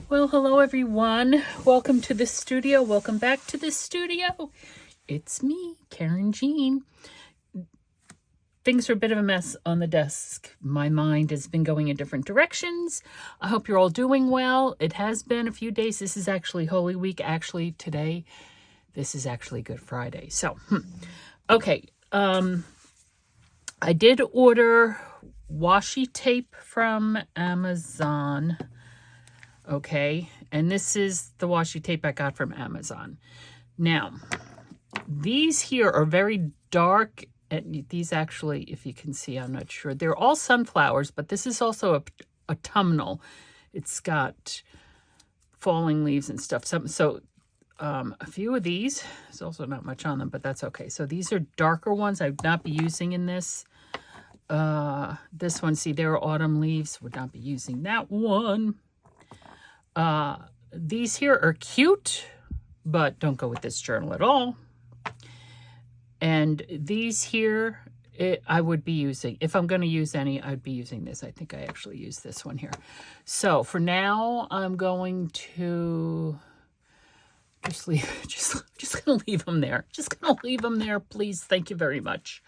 Well, hello everyone. Welcome to the studio. Welcome back to the studio. It's me, Karynjean. Things are a bit of a mess on the desk. My mind has been going in different directions. I hope you're all doing well. It has been a few days. This is actually Holy Week. Actually, today, this is actually Good Friday. So, okay. I did order washi tape from Amazon. Okay, and this is the washi tape I got from Amazon. Now, these here are very dark, and these actually, if you can see, I'm not sure. They're all sunflowers, but this is also a autumnal. It's got falling leaves and stuff. So a few of these, there's also not much on them, but that's okay. So these are darker ones I would not be using in this. This one, see, there are autumn leaves. Would not be using that one. These here are cute, but don't go with this journal at all. And these here, I would be using, if I'm going to use any, I'd be using this. I think I actually use this one here. So for now, I'm going to just going to leave them there. Just going to leave them there, please. Thank you very much.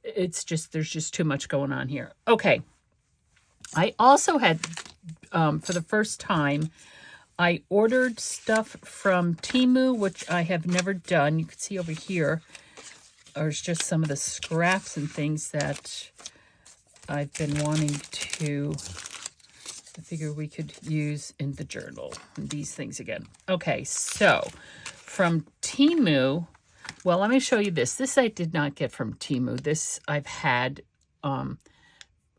It's just, there's just too much going on here. Okay. I also had, for the first time, I ordered stuff from Temu, which I have never done. You can see over here, there's just some of the scraps and things that I've been wanting to, I figure we could use in the journal. These things again. Okay, so from Temu, well, let me show you this. This I did not get from Temu. This I've had,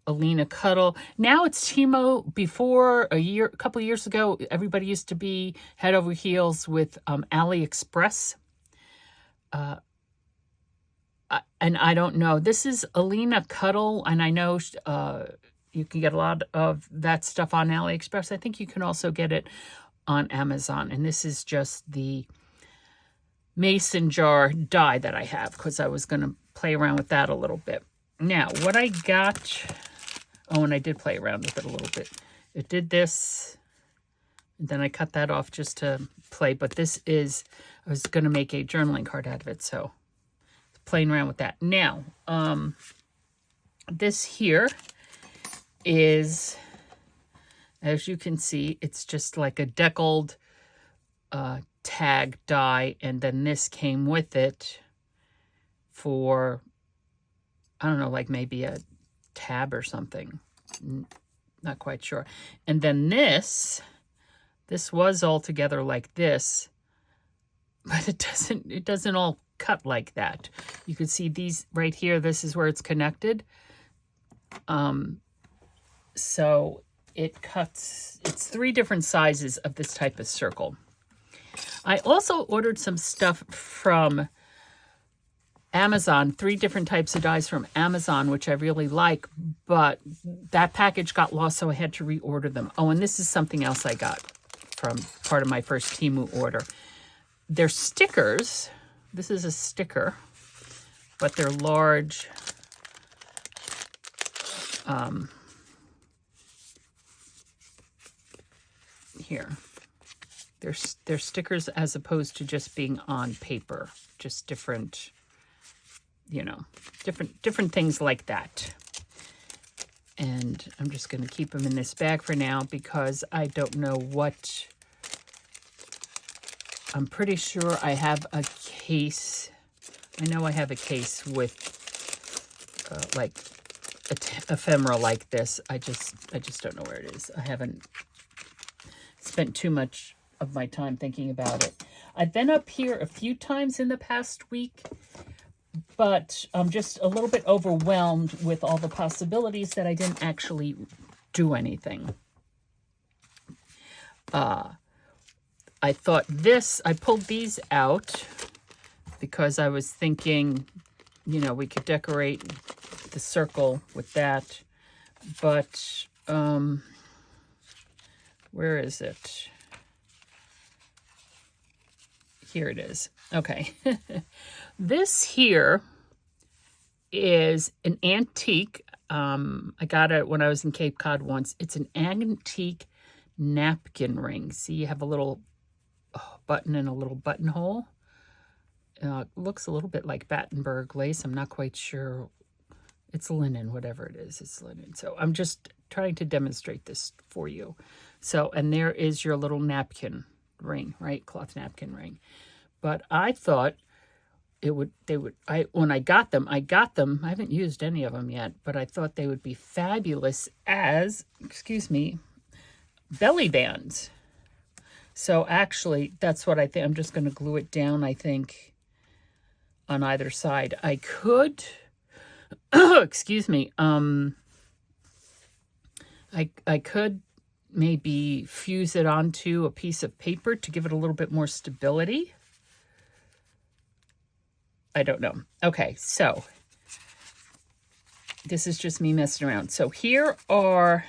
Alina Cuddle. Now it's Temu. Before a couple of years ago, everybody used to be head over heels with AliExpress. And I don't know. This is Alina Cuddle, and I know you can get a lot of that stuff on AliExpress. I think you can also get it on Amazon. And this is just the mason jar die that I have because I was going to play around with that a little bit. Now, what I got... Oh, and I did play around with it a little bit. It did this, and then I cut that off just to play. But this is, I was going to make a journaling card out of it, so playing around with that. Now, this here is, as you can see, it's just like a deckled tag die, and then this came with it for, I don't know, like maybe a tab or something, not quite sure. And then this was all together like this, but it doesn't all cut like that. You can see these right here, this is where it's connected. So it cuts, it's 3 different sizes of this type of circle. I also ordered some stuff from Amazon, 3 different types of dies from Amazon, which I really like, but that package got lost, so I had to reorder them. Oh, and this is something else I got from part of my first Temu order. They're stickers. This is a sticker, but they're large. Here. They're stickers as opposed to just being on paper, just different... you know, different things like that. And I'm just going to keep them in this bag for now because I don't know what, I'm pretty sure I have a case. I know I have a case with like ephemera like this. I just don't know where it is. I haven't spent too much of my time thinking about it. I've been up here a few times in the past week, but I'm just a little bit overwhelmed with all the possibilities that I didn't actually do anything. I thought I pulled these out because I was thinking, you know, we could decorate the circle with that. But, where is it? Here it is. Okay. This here is an antique. I got it when I was in Cape Cod once. It's an antique napkin ring. See, you have a little button and a little buttonhole. Looks a little bit like Battenberg lace. I'm not quite sure. It's linen, whatever it is. It's linen. So I'm just trying to demonstrate this for you. So, and there is your little napkin ring, right? Cloth napkin ring. But I thought when I got them, I haven't used any of them yet, but I thought they would be fabulous as, belly bands. So actually, that's what I think. I'm just going to glue it down, I think, on either side. I could, I could maybe fuse it onto a piece of paper to give it a little bit more stability. I don't know. Okay, so this is just me messing around. So here are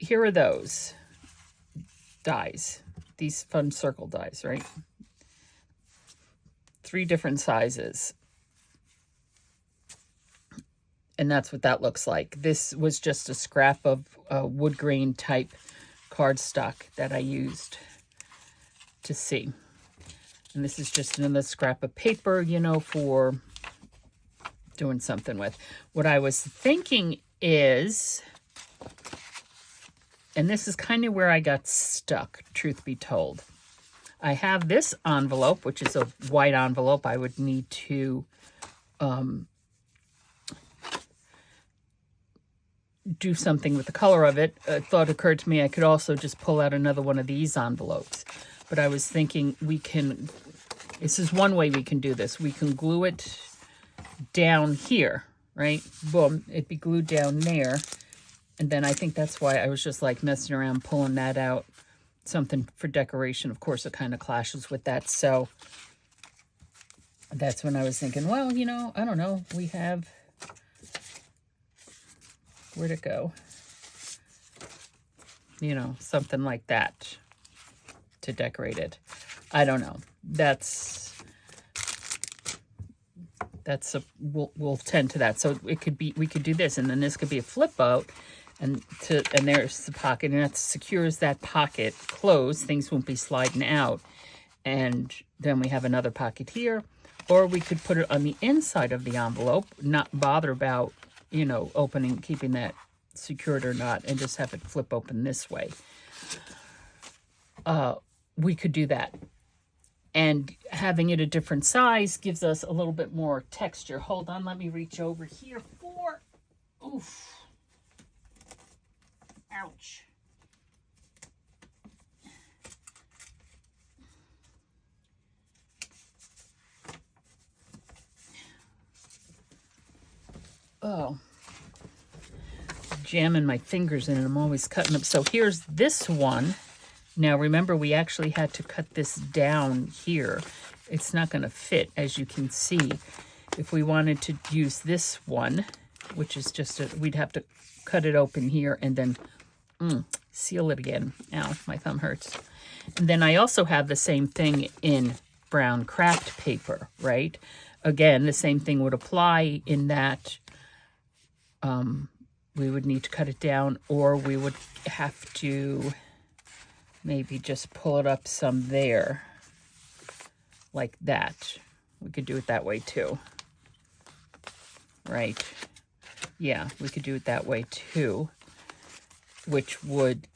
those dies, these fun circle dies, right? 3 different sizes. And that's what that looks like. This was just a scrap of wood grain type cardstock that I used to see. And this is just another scrap of paper, you know, for doing something with. What I was thinking is, and this is kind of where I got stuck, truth be told. I have this envelope, which is a white envelope. I would need to do something with the color of it. A thought occurred to me, I could also just pull out another one of these envelopes. But I was thinking this is one way we can do this. We can glue it down here, right? Boom, it'd be glued down there. And then I think that's why I was just like messing around, pulling that out. Something for decoration. Of course, it kind of clashes with that. So that's when I was thinking, well, you know, I don't know. We have, where'd it go? You know, something like that to decorate it. I don't know. We'll tend to that. So it could be, we could do this, and then this could be a flip out. And there's the pocket, and that secures that pocket closed. Things won't be sliding out. And then we have another pocket here. Or we could put it on the inside of the envelope, not bother about, you know, keeping that secured or not, and just have it flip open this way. We could do that. And having it a different size gives us a little bit more texture. Hold on, let me reach over here for, oof. Ouch. Oh. Jamming my fingers in it. I'm always cutting them. So here's this one. Now remember, we actually had to cut this down here. It's not going to fit, as you can see. If we wanted to use this one, which is just we'd have to cut it open here and then seal it again. Ow, my thumb hurts. And then I also have the same thing in brown craft paper, right? Again, the same thing would apply in that we would need to cut it down, or we would have to maybe just pull it up some there, like that. We could do it that way too, right? Yeah, we could do it that way too, which would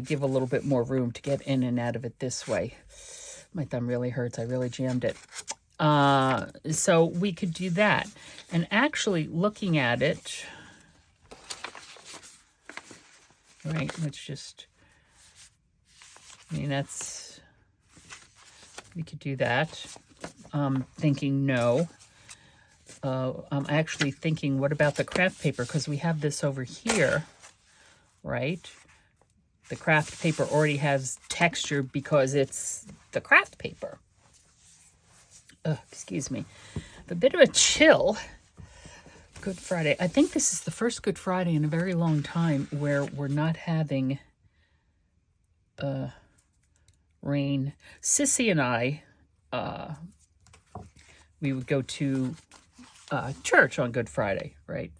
give a little bit more room to get in and out of it this way. My thumb really hurts. I really jammed it. So we could do that. And actually looking at it, right, let's just, we could do that. Thinking no. I'm actually thinking, what about the craft paper? Because we have this over here, right? The craft paper already has texture because it's the craft paper. Excuse me. A bit of a chill. Good Friday. I think this is the first Good Friday in a very long time where we're not having rain. Sissy and I, we would go to church on Good Friday, right?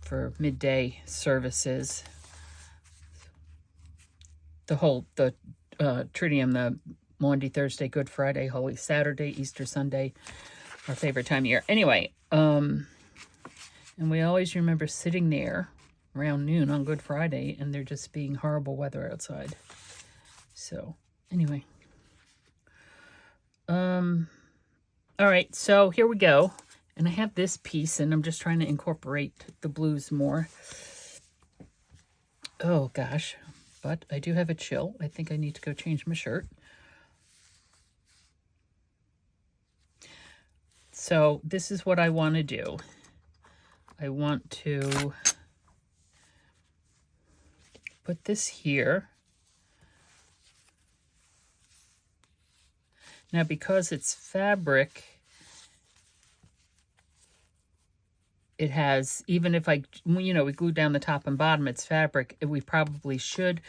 For midday services. the Tridium, the Maundy Thursday, Good Friday, Holy Saturday, Easter Sunday, our favorite time of year. Anyway, and we always remember sitting there around noon on Good Friday and there just being horrible weather outside. So anyway, all right, so here we go. And I have this piece, and I'm just trying to incorporate the blues more. Oh, gosh. But I do have a chill. I think I need to go change my shirt. So this is what I want to do. I want to put this here. Now, because it's fabric, it has, even if I, you know, we glue down the top and bottom, it's fabric. We probably should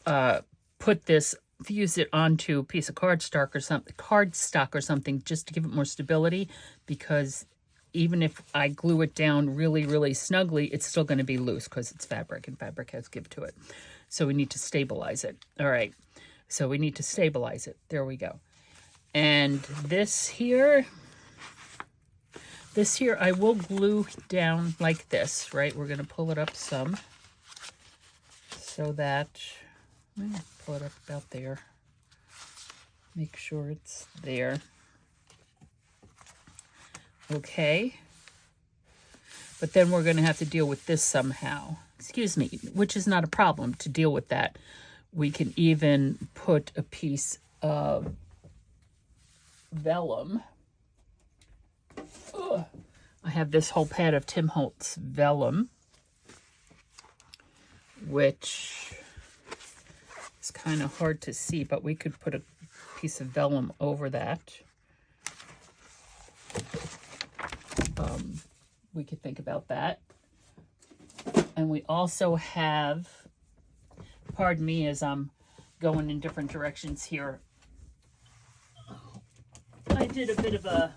put this, fuse it onto a piece of cardstock or something, just to give it more stability, because even if I glue it down really, really snugly, it's still going to be loose because it's fabric, and fabric has give to it. So we need to stabilize it. All right. So we need to stabilize it. There we go. And this here I will glue down like this, right? We're going to pull it up some so that, pull it up about there. Make sure it's there. Okay. But then we're going to have to deal with this somehow. Excuse me, which is not a problem to deal with that. We can even put a piece of vellum. Ugh. I have this whole pad of Tim Holtz vellum, which is kind of hard to see, but we could put a piece of vellum over that. We could think about that. And we also have, pardon me as I'm going in different directions here, I did a bit of a,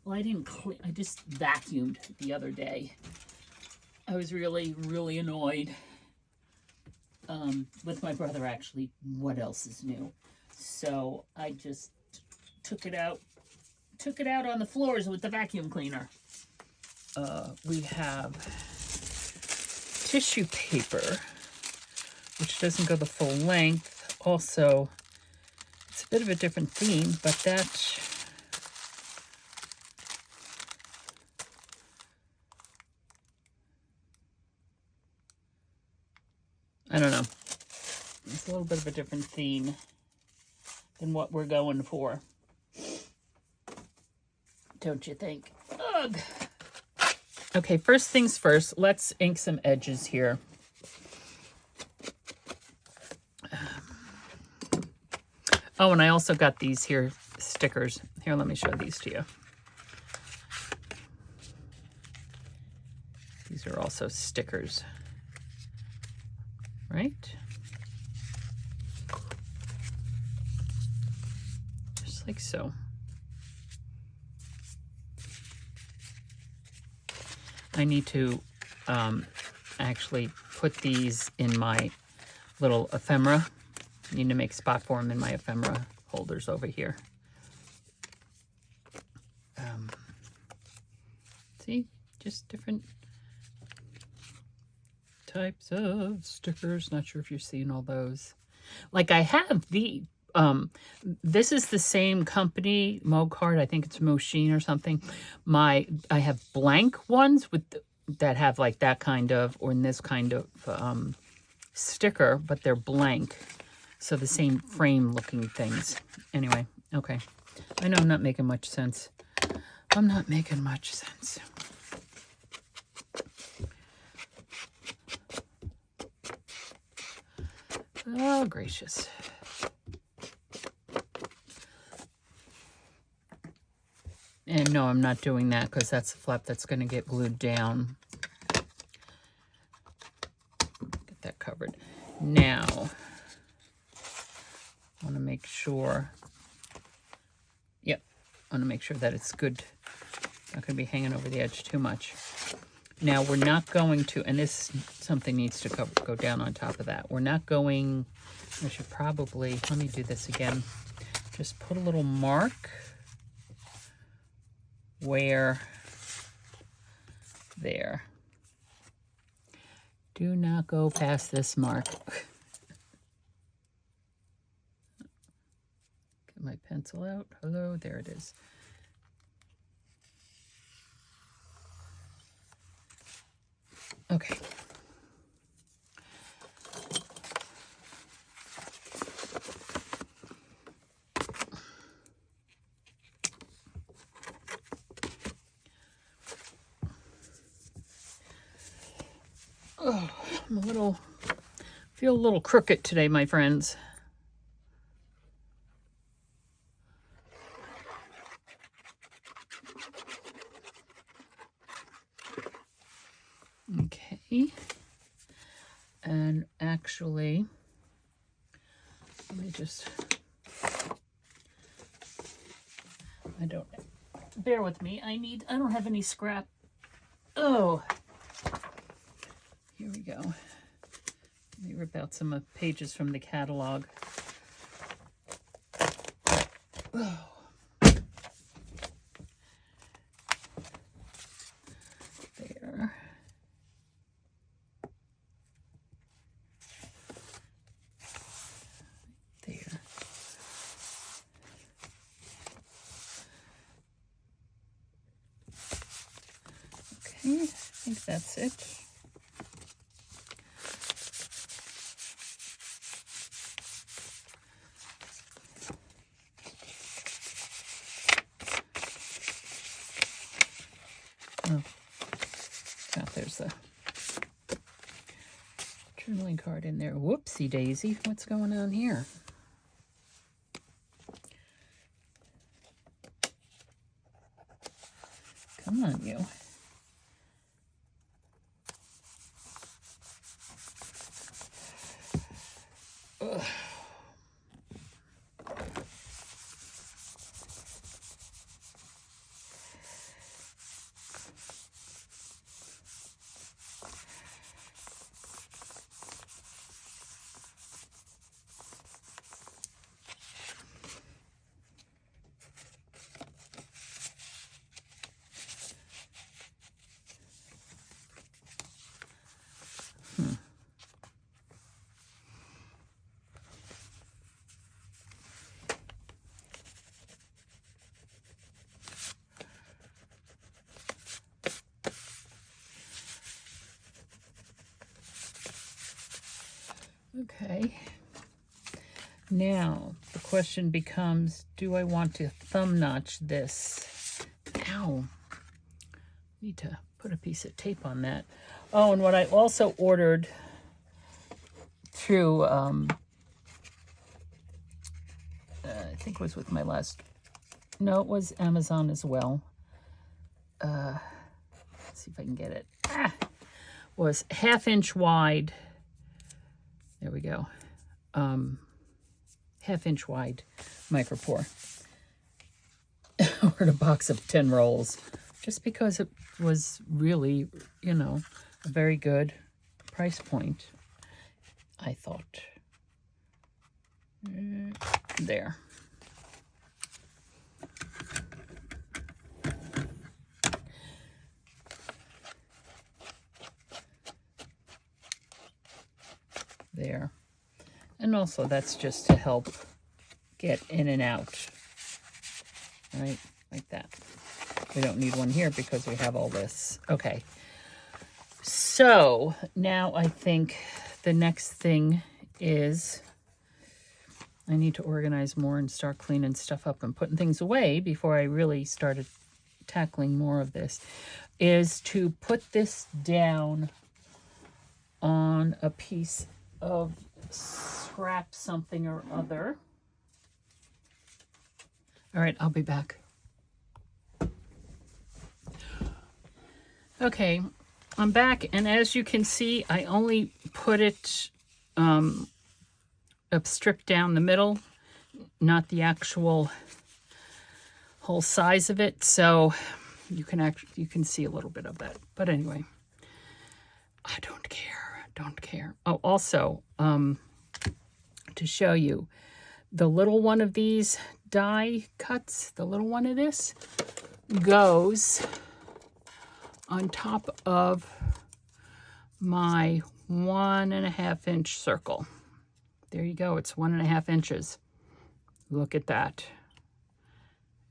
well, I didn't clean, I just vacuumed the other day. I was really, really annoyed with my brother, actually. What else is new? So I just took it out on the floors with the vacuum cleaner. We have tissue paper, which doesn't go the full length. Also, it's a bit of a different theme, but that, I don't know. It's a little bit of a different theme than what we're going for. Don't you think? Ugh. Okay, first things first, let's ink some edges here. Oh, and I also got these here stickers. Here, let me show these to you. These are also stickers, right? Just like so. I need to actually put these in my little ephemera. I need to make a spot for them in my ephemera holders over here. See, just different types of stickers. Not sure if you're seeing all those. Like I have the, this is the same company, Mocard, I think it's Mosheen or something. I have blank ones with that have like that kind of, or in this kind of sticker, but they're blank. So the same frame looking things. Anyway, okay. I know I'm not making much sense. I'm not making much sense. Oh, gracious. And no, I'm not doing that because that's the flap that's going to get glued down. Get that covered. Now, I want to make sure, yep, I want to make sure that it's good. Not going to be hanging over the edge too much. Now we're not going to, and this, something needs to go down on top of that. We're not going, I should probably, let me do this again. Just put a little mark where, there. Do not go past this mark. Get my pencil out. Hello, there it is. Okay. Oh, feel a little crooked today, my friends. Okay. And actually, let me just, bear with me. I don't have any scrap. Oh, here we go. Let me rip out some pages from the catalog. Oh. There. There. Okay, I think that's it. Oh, there's the journaling card in there. Whoopsie daisy, what's going on here? Come on, you. Ugh. Okay, now the question becomes, do I want to thumb notch this? Ow, need to put a piece of tape on that. Oh, and what I also ordered through, I think it was with my last, no, it was Amazon as well. Let's see if I can get it. Was 1/2 inch wide. There we go. 1/2 inch wide micropore. Ordered a box of 10 rolls just because it was really, you know, a very good price point, I thought. There. There. And also that's just to help get in and out, right? Like that. We don't need one here because we have all this. Okay. So now I think the next thing is I need to organize more and start cleaning stuff up and putting things away before I really started tackling more of this, is to put this down on a piece of scrap something or other. All right, I'll be back. Okay, I'm back, and as you can see, I only put it stripped down the middle, not the actual whole size of it, so you can see a little bit of that. But anyway, I don't care. Don't care. Oh, also, to show you, the little one of these die cuts, the little one of this, goes on top of my 1.5 inch circle. There you go. It's 1.5 inches. Look at that.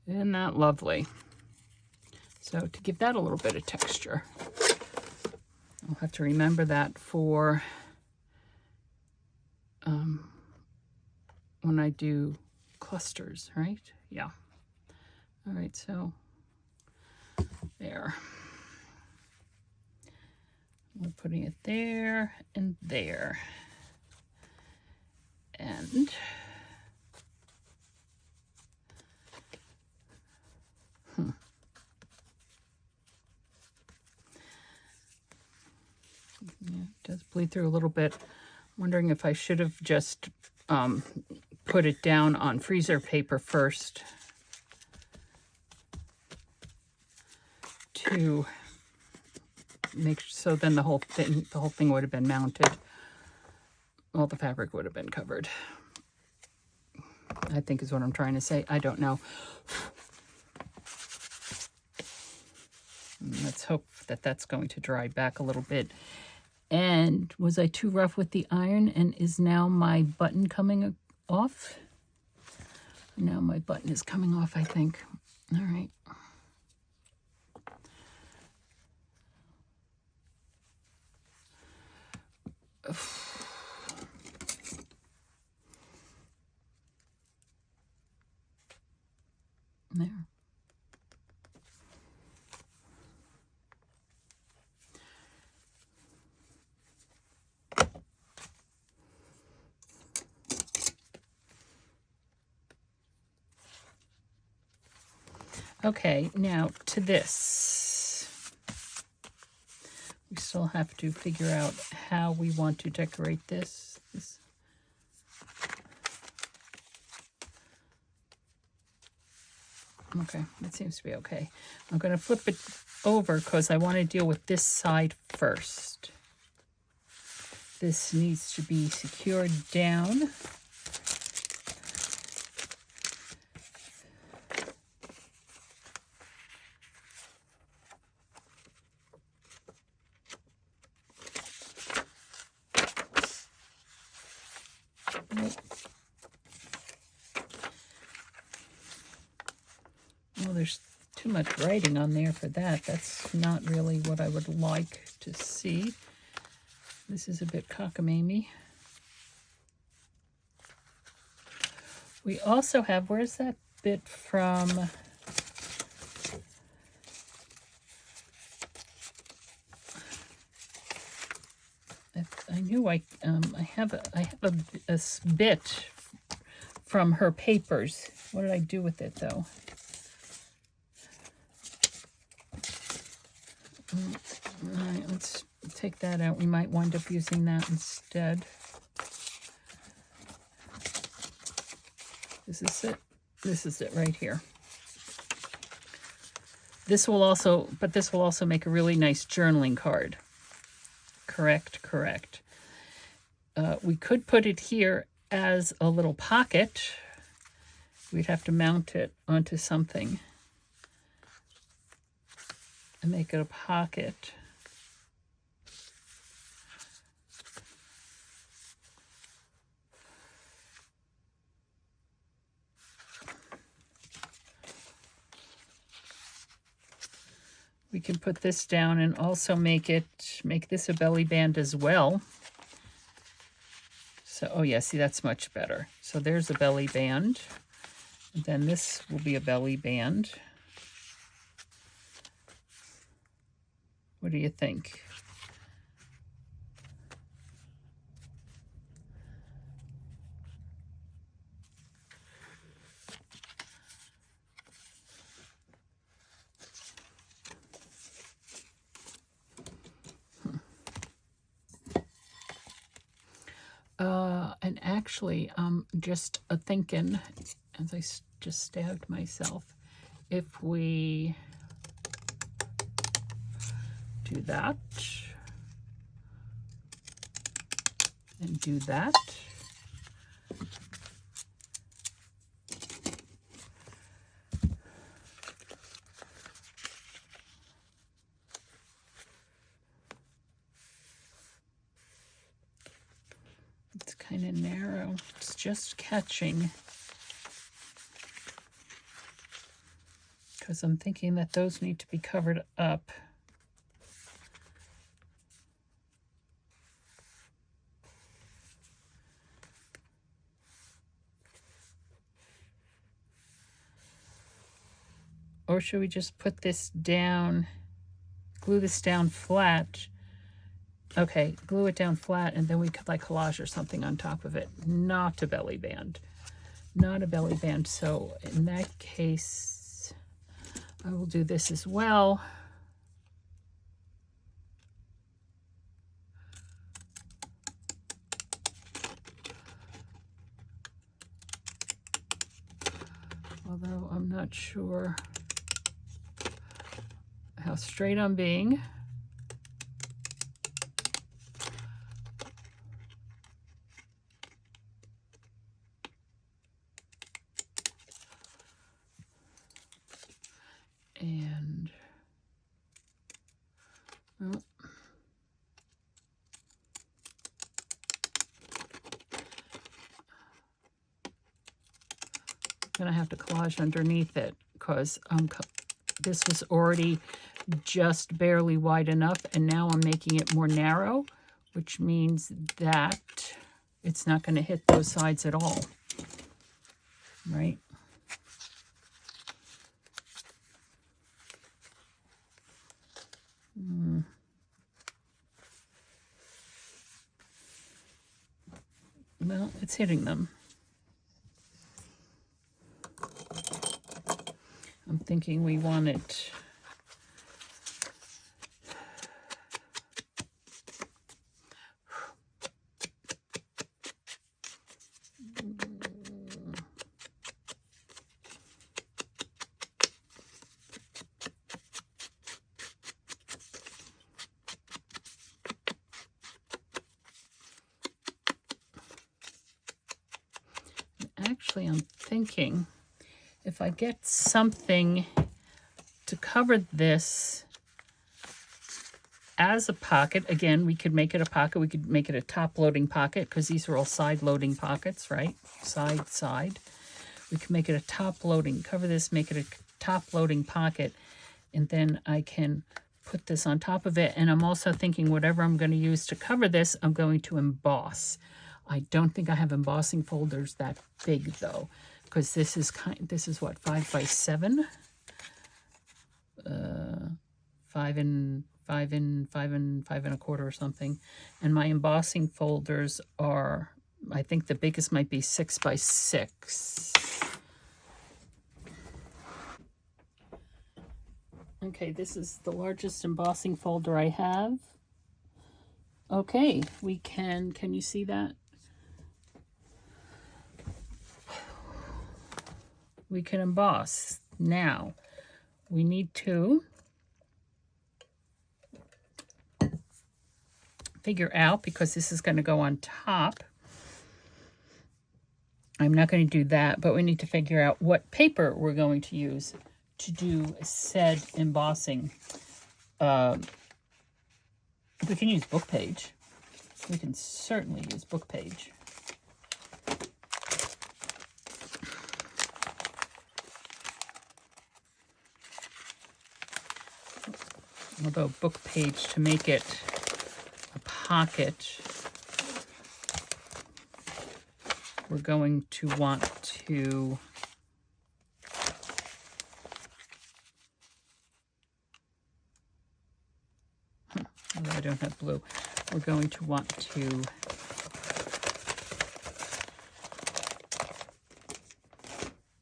Isn't that lovely? So to give that a little bit of texture, I'll have to remember that for when I do clusters, right? Yeah. All right, so there. We're putting it there and there. And yeah, it does bleed through a little bit. I'm wondering if I should have just put it down on freezer paper first to make so then the whole thing would have been mounted. All the fabric would have been covered, I think is what I'm trying to say. I don't know. Let's hope that that's going to dry back a little bit. And was I too rough with the iron? And is now my button coming off? Now my button is coming off, I think. All right. There. Okay, now to this. We still have to figure out how we want to decorate this. Okay, that seems to be okay. I'm going to flip it over because I want to deal with this side first. This needs to be secured down. Well, there's too much writing on there for that. That's not really what I would like to see. This is a bit cockamamie. We also have, where's that bit from? I knew I have a bit from her papers. What did I do with it though? All right, let's take that out. We might wind up using that instead. This is it. This is it right here. This will also make a really nice journaling card. Correct, correct. We could put it here as a little pocket. We'd have to mount it onto something and make it a pocket. We can put this down and also make this a belly band as well. So, oh yeah, see, that's much better. So there's a belly band. And then this will be a belly band. What do you think? And actually, just a thinking, as I just stabbed myself, if we do that, and do that. It's kind of narrow. It's just catching. Because I'm thinking that those need to be covered up. Or should we just put this down, glue this down flat? Okay, glue it down flat, and then we could like collage or something on top of it. Not a belly band. Not a belly band. So in that case, I will do this as well. Although I'm not sure how straight I'm being. And well, I'm gonna have to collage underneath it because this was already just barely wide enough, and now I'm making it more narrow, which means that it's not going to hit those sides at all, right? Well, it's hitting them. I'm thinking we want it actually, I'm thinking if I get something to cover this as a pocket, again, we could make it a pocket. We could make it a top-loading pocket because these are all side-loading pockets, right? Side. We can make it a top-loading, cover this, make it a top-loading pocket, and then I can put this on top of it. And I'm also thinking whatever I'm going to use to cover this, I'm going to emboss. I don't think I have embossing folders that big though, because this is what, 5 by 7, 5 and 5.25 or something, and my embossing folders are, I think the biggest might be 6 by 6. Okay, this is the largest embossing folder I have. Okay, we can you see that? We can emboss. Now, we need to figure out, because this is going to go on top, I'm not going to do that, but we need to figure out what paper we're going to use to do said embossing. We can use book page. We can certainly use book page. Although book page, to make it a pocket, we're going to want to although I don't have blue, we're going to want to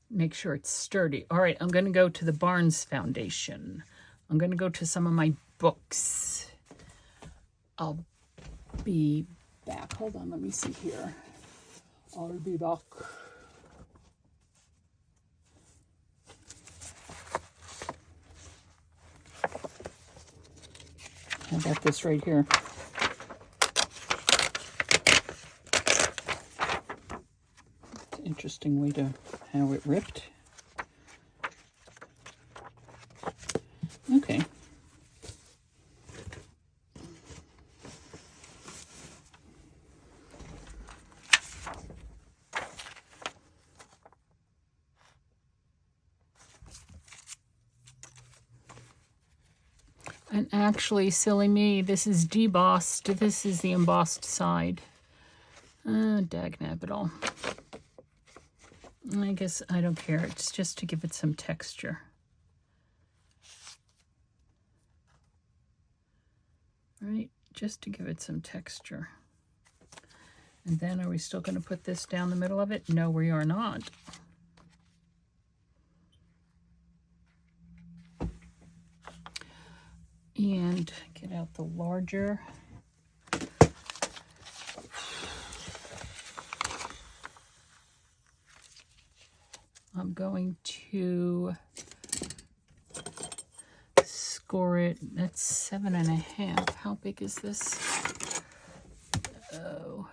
make sure it's sturdy. All right, I'm going to go to the Barnes Foundation. I'm going to go to some of my books. I'll be back. Hold on, let me see here. I'll be back. How about this right here? interesting way to how it ripped. Okay. And actually, silly me, this is debossed. This is the embossed side. Dagnabbit. I guess I don't care. It's just to give it some texture. Right? Just to give it some texture. And then are we still going to put this down the middle of it? No, we are not. And get out the larger. I'm going to score it. That's 7.5. How big is this? Oh.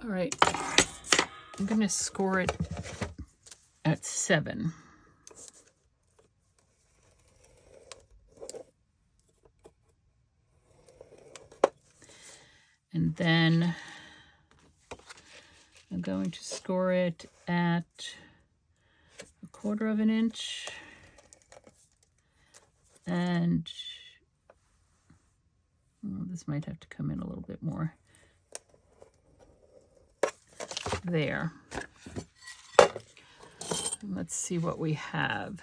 All right. I'm going to score it at 7. And then I'm going to score it at 1/4 of an inch. And this might have to come in a little bit more. There. And let's see what we have.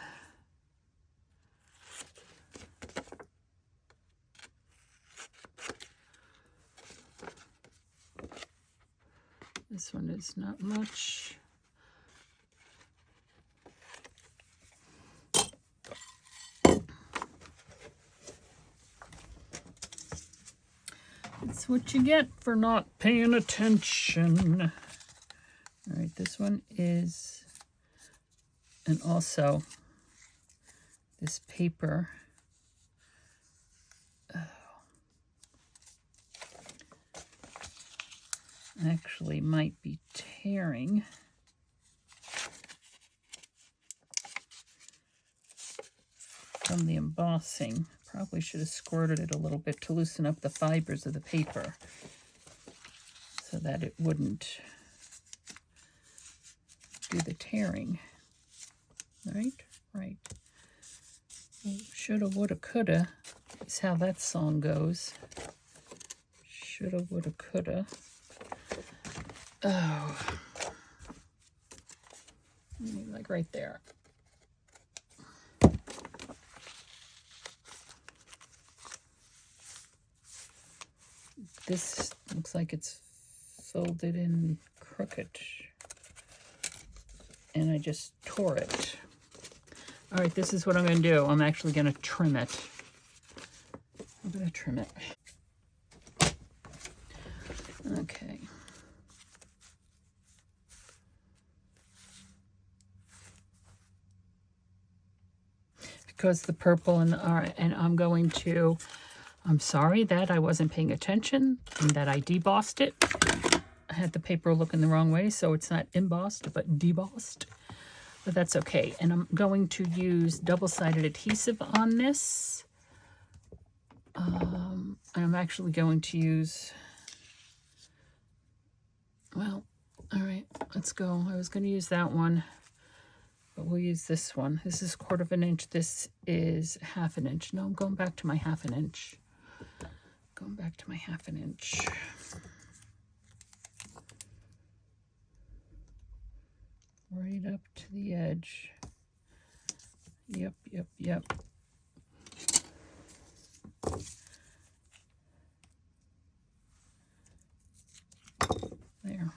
This one is not much. That's what you get for not paying attention. All right, this one is, and also this paper. Actually might be tearing. From the embossing. Probably should have squirted it a little bit to loosen up the fibers of the paper so that it wouldn't do the tearing. Right? Right. Shoulda, woulda, coulda is how that song goes. Shoulda, woulda, coulda. Oh, like right there. This looks like it's folded in crooked, and I just tore it. All right, this is what I'm going to do. I'm actually going to trim it. I'm going to trim it. Okay. Because the purple and all right, and I'm going to, I'm sorry that I wasn't paying attention and that I debossed it. I had the paper looking the wrong way, so it's not embossed but debossed, but that's okay. And I'm going to use double-sided adhesive on this. I'm actually going to use, well, all right, let's go. I was going to use that one, but we'll use this one. This is 1/4 of an inch. This is 1/2 an inch. No, I'm going back to my 1/2 an inch. Going back to my 1/2 an inch. Right up to the edge. Yep, yep, yep. There.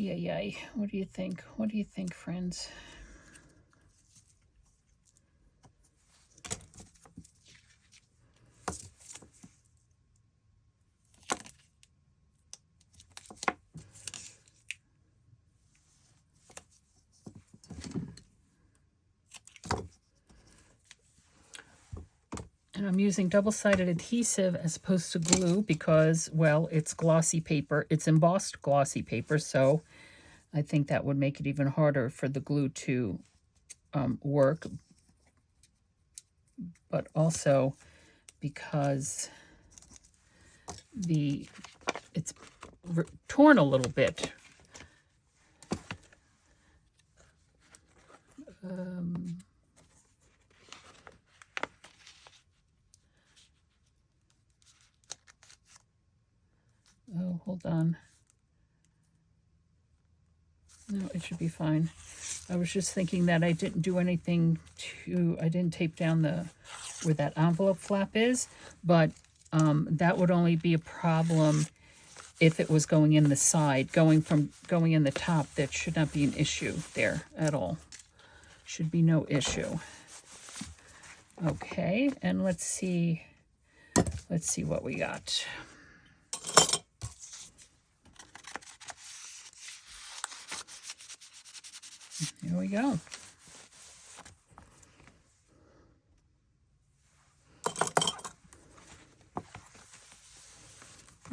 Ay, ay, ay. What do you think? What do you think, friends? And I'm using double-sided adhesive as opposed to glue because, well, it's glossy paper. It's embossed glossy paper, so I think that would make it even harder for the glue to work. But also because it's torn a little bit. Oh, hold on. No, it should be fine. I was just thinking that I didn't do anything I didn't tape down where that envelope flap is, but that would only be a problem if it was going in the side. Going in the top, that should not be an issue there at all. Should be no issue. Okay, and let's see what we got. Here we go.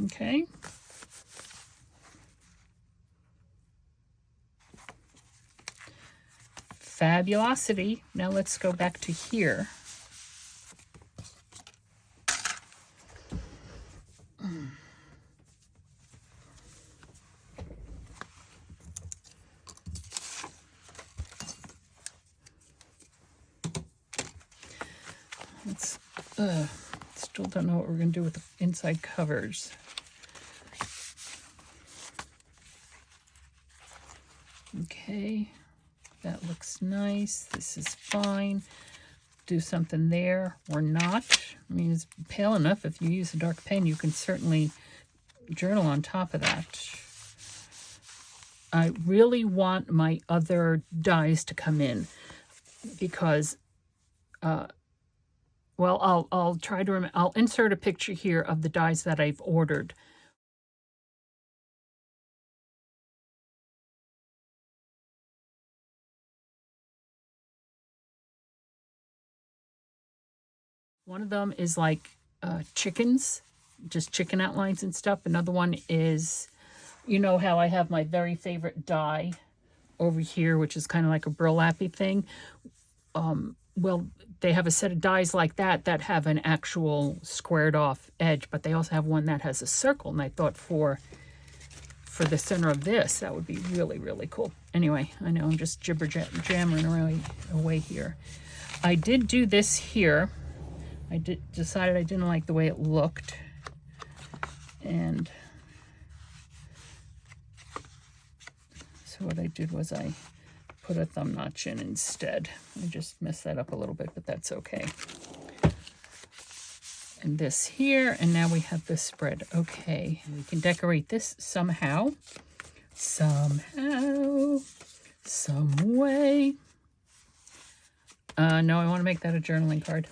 Okay. Fabulosity. Now let's go back to here. Still don't know what we're going to do with the inside covers. Okay, that looks nice. This is fine. Do something there or not. I mean, it's pale enough. If you use a dark pen, you can certainly journal on top of that. I really want my other dies to come in because, well, I'll try to remember. I'll insert a picture here of the dies that I've ordered. One of them is like chickens, just chicken outlines and stuff. Another one is, you know how I have my very favorite die over here, which is kind of like a burlappy thing. Well, they have a set of dies like that have an actual squared off edge, but they also have one that has a circle. And I thought for the center of this, that would be really, really cool. Anyway, I know I'm just jammering away here. I did do this here. I decided I didn't like the way it looked. And so what I did was I put a thumb notch in instead. I just messed that up a little bit, but that's okay. And this here, and now we have this spread. Okay, we can decorate this somehow. Some way. No, I want to make that a journaling card.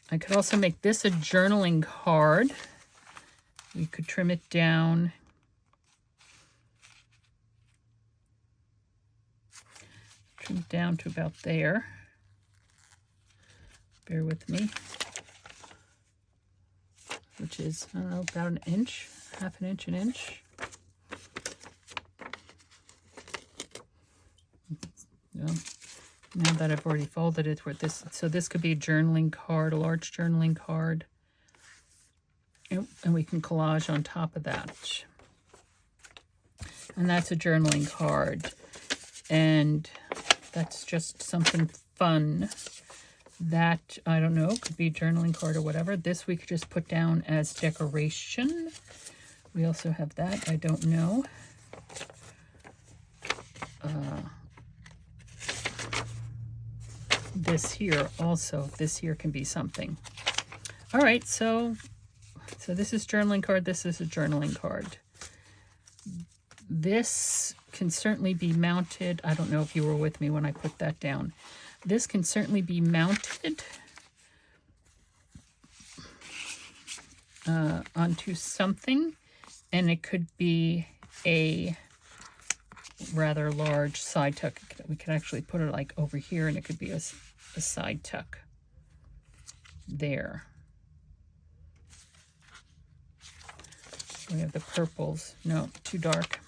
I could also make this a journaling card. You could trim it down. Trim it down to about there. Bear with me. Which is, I don't know, about an inch, half an inch, an inch. Yeah. Now that I've already folded it with this, so this could be a journaling card, a large journaling card. And we can collage on top of that. And that's a journaling card. And that's just something fun that, I don't know, could be a journaling card or whatever. This we could just put down as decoration. We also have that, I don't know. This here also, this here can be something. All right, so this is journaling card, this is a journaling card. This can certainly be mounted. I don't know if you were with me when I put that down. This can certainly be mounted onto something, and it could be a rather large side tuck. We could actually put it like over here, and it could be a side tuck there. We have the purples. No, too dark.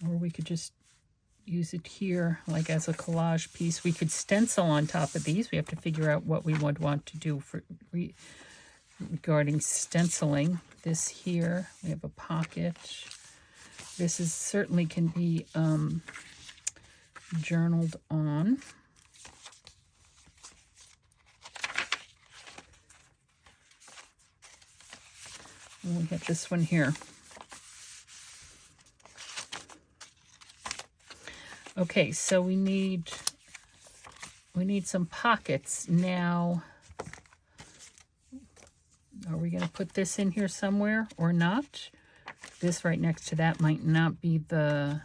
Or we could just use it here like as a collage piece. We could stencil on top of these. We have to figure out what we would want to do for regarding stenciling. This here, we have a pocket. This is certainly can be journaled on. And we have this one here. Okay, so we need some pockets. Now, are we going to put this in here somewhere or not? This right next to that might not be the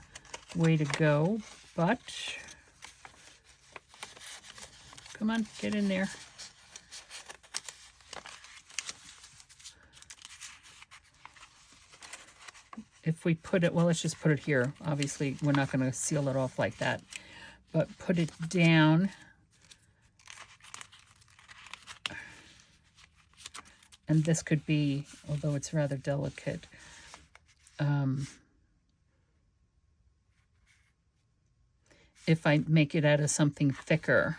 way to go, but come on, get in there. If we put it, well, let's just put it here. Obviously, we're not going to seal it off like that, but put it down. And this could be, although it's rather delicate, if I make it out of something thicker,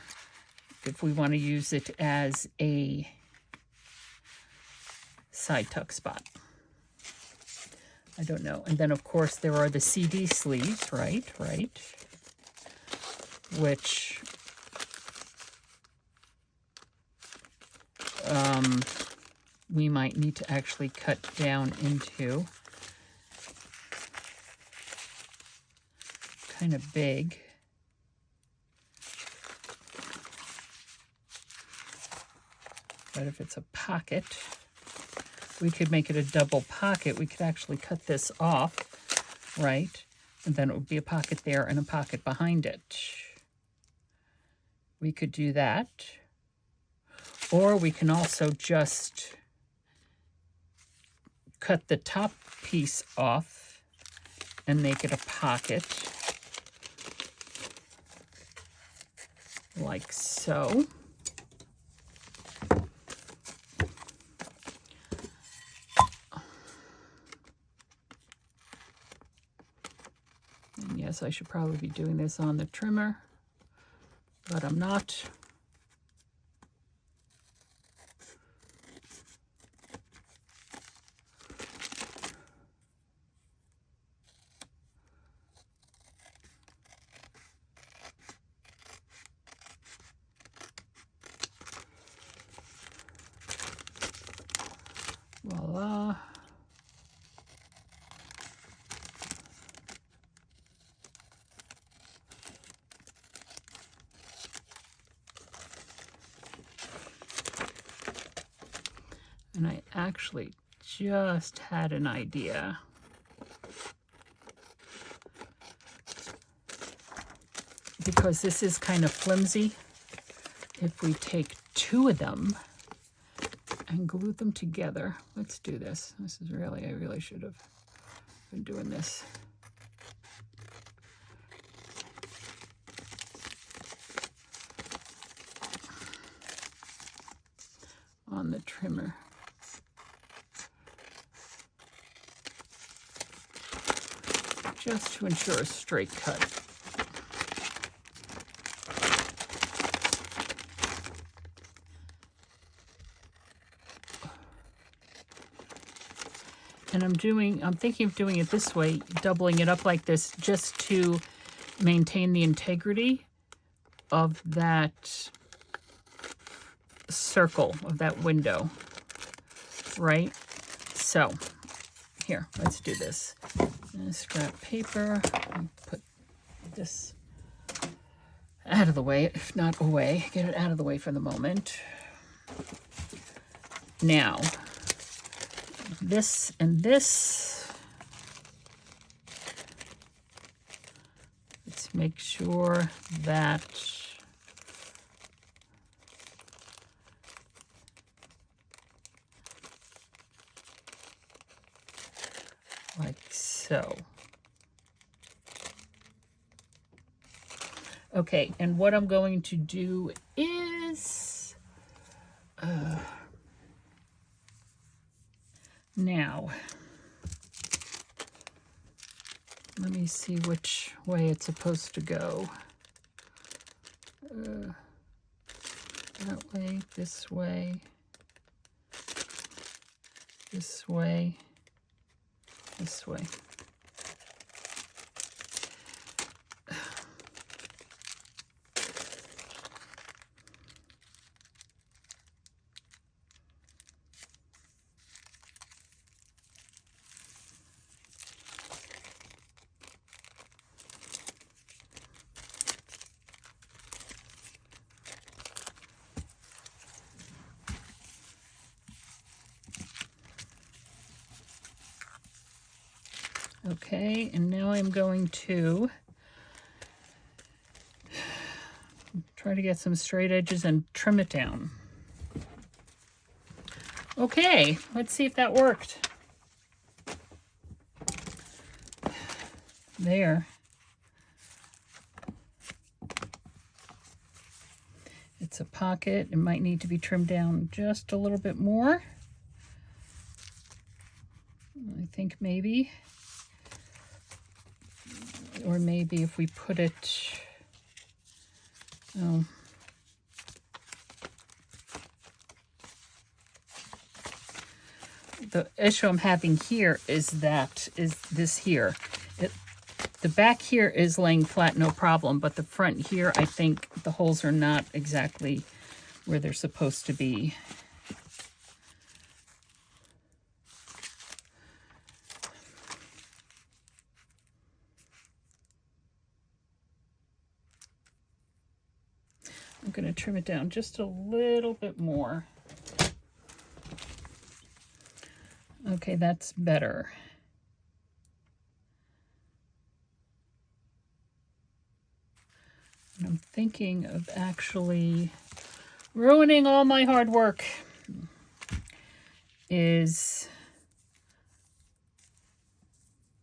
if we want to use it as a side tuck spot. I don't know. And then, of course, there are the CD sleeves, right? Which we might need to actually cut down into. Kind of big. But if it's a pocket, we could make it a double pocket. We could actually cut this off, right? And then it would be a pocket there and a pocket behind it. We could do that. Or we can also just cut the top piece off and make it a pocket. Like so. Yes, I should probably be doing this on the trimmer, but I'm not. Voila. And I actually just had an idea. Because this is kind of flimsy, if we take two of them and glue them together. Let's do this. This is really, I really should have been doing this. On the trimmer. Just to ensure a straight cut. And I'm thinking of doing it this way, doubling it up like this, just to maintain the integrity of that circle, of that window, right? So, here, let's do this. Scrap paper, put this out of the way, if not away, get it out of the way for the moment. Now, this and this. Let's make sure that like so. Okay, and what I'm going to do is now, let me see which way it's supposed to go. That way, this way, this way, this way. Okay, and now I'm going to try to get some straight edges and trim it down. Okay, let's see if that worked. There. It's a pocket. It might need to be trimmed down just a little bit more. I think maybe. Or maybe if we put it, the issue I'm having here is this here. The back here is laying flat, no problem, but the front here, I think the holes are not exactly where they're supposed to be. I'm going to trim it down just a little bit more. Okay, that's better. And I'm thinking of actually ruining all my hard work. Is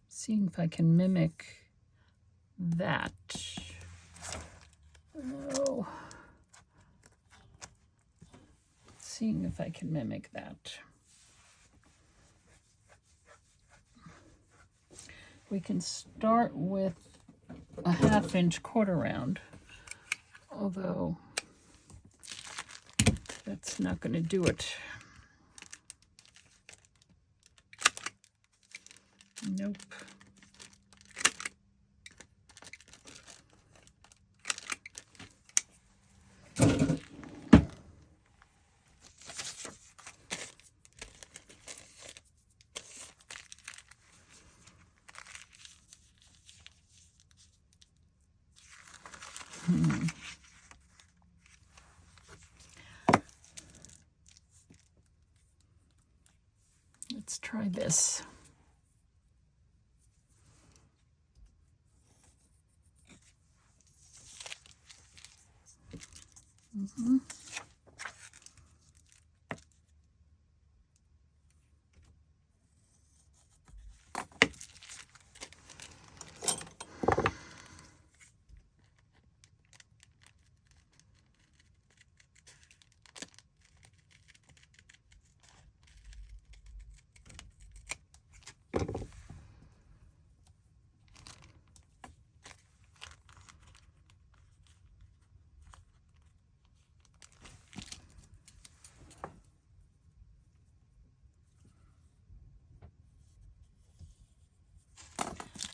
seeing if I can mimic that. Oh. Seeing if I can mimic that. We can start with a 1/2 inch quarter round, although that's not going to do it. Nope. Let's try this.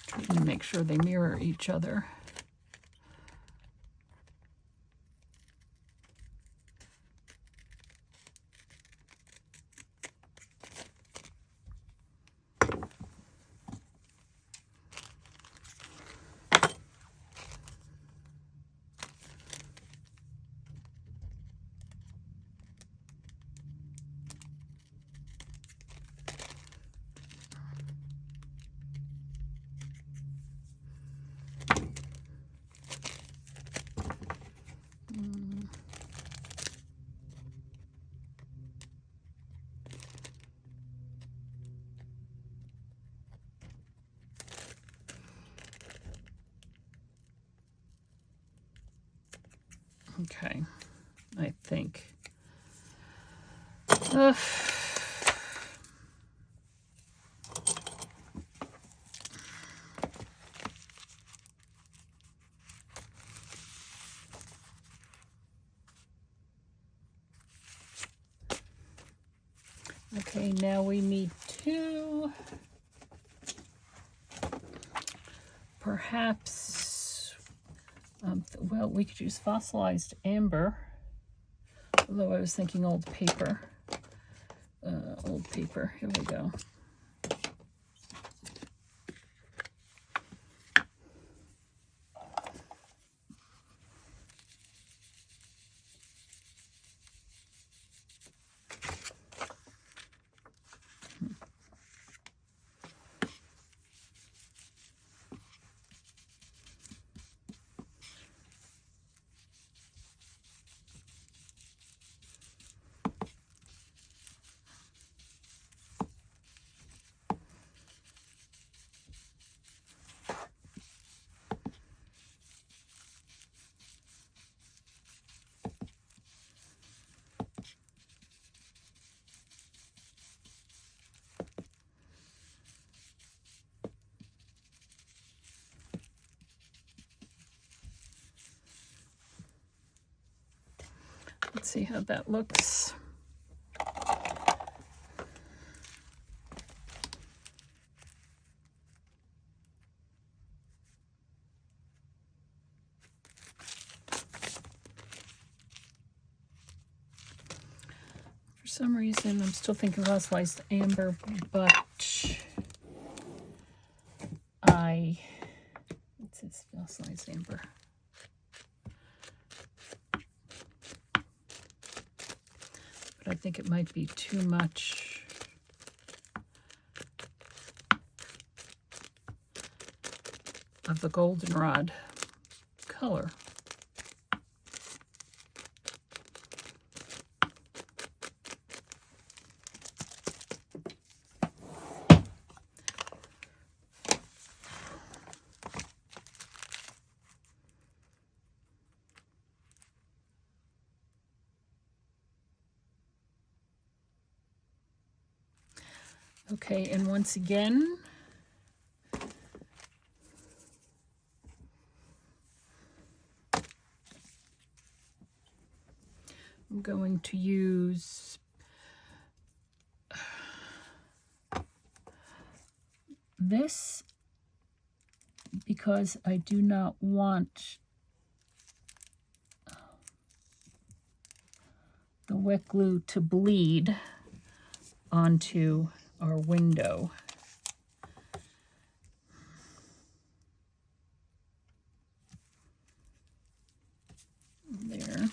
Trying to make sure they mirror each other. Okay, I think. Uh, okay, now we need two. Perhaps, well, we could use fossilized amber, although I was thinking old paper. Old paper, here we go. Let's see how that looks. For some reason, I'm still thinking fossilized amber, but what's this fossilized amber? But I think it might be too much of the goldenrod color. Okay, and once again, I'm going to use this because I do not want the wet glue to bleed onto our window. There.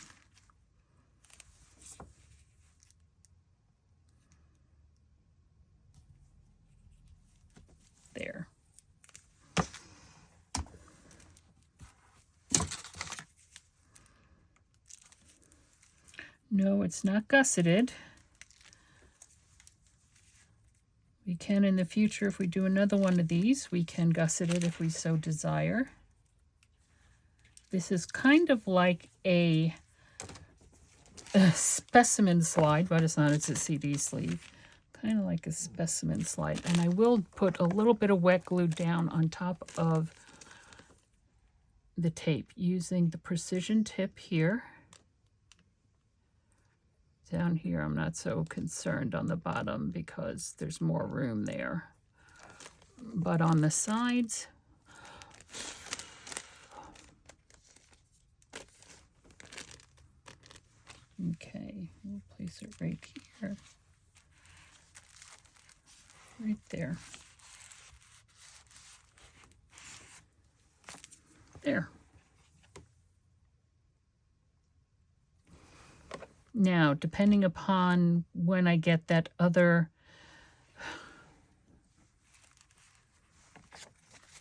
There. No, it's not gusseted. We can in the future, if we do another one of these, we can gusset it if we so desire. This is kind of like a specimen slide, but it's not, it's a CD sleeve. Kind of like a specimen slide. And I will put a little bit of wet glue down on top of the tape using the precision tip here. Down here, I'm not so concerned on the bottom because there's more room there. But on the sides, okay, we'll place it right here. Right there. There. Now, depending upon when I get that other,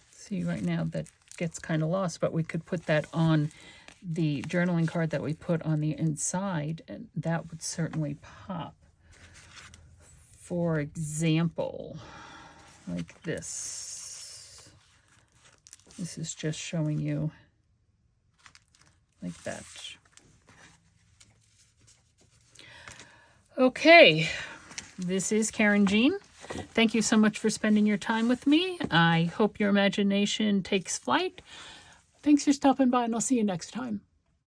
see right now that gets kind of lost, but we could put that on the journaling card that we put on the inside, and that would certainly pop. For example, like this. This is just showing you like that. Okay, this is Karynjean. Thank you so much for spending your time with me. I hope your imagination takes flight. Thanks for stopping by, and I'll see you next time.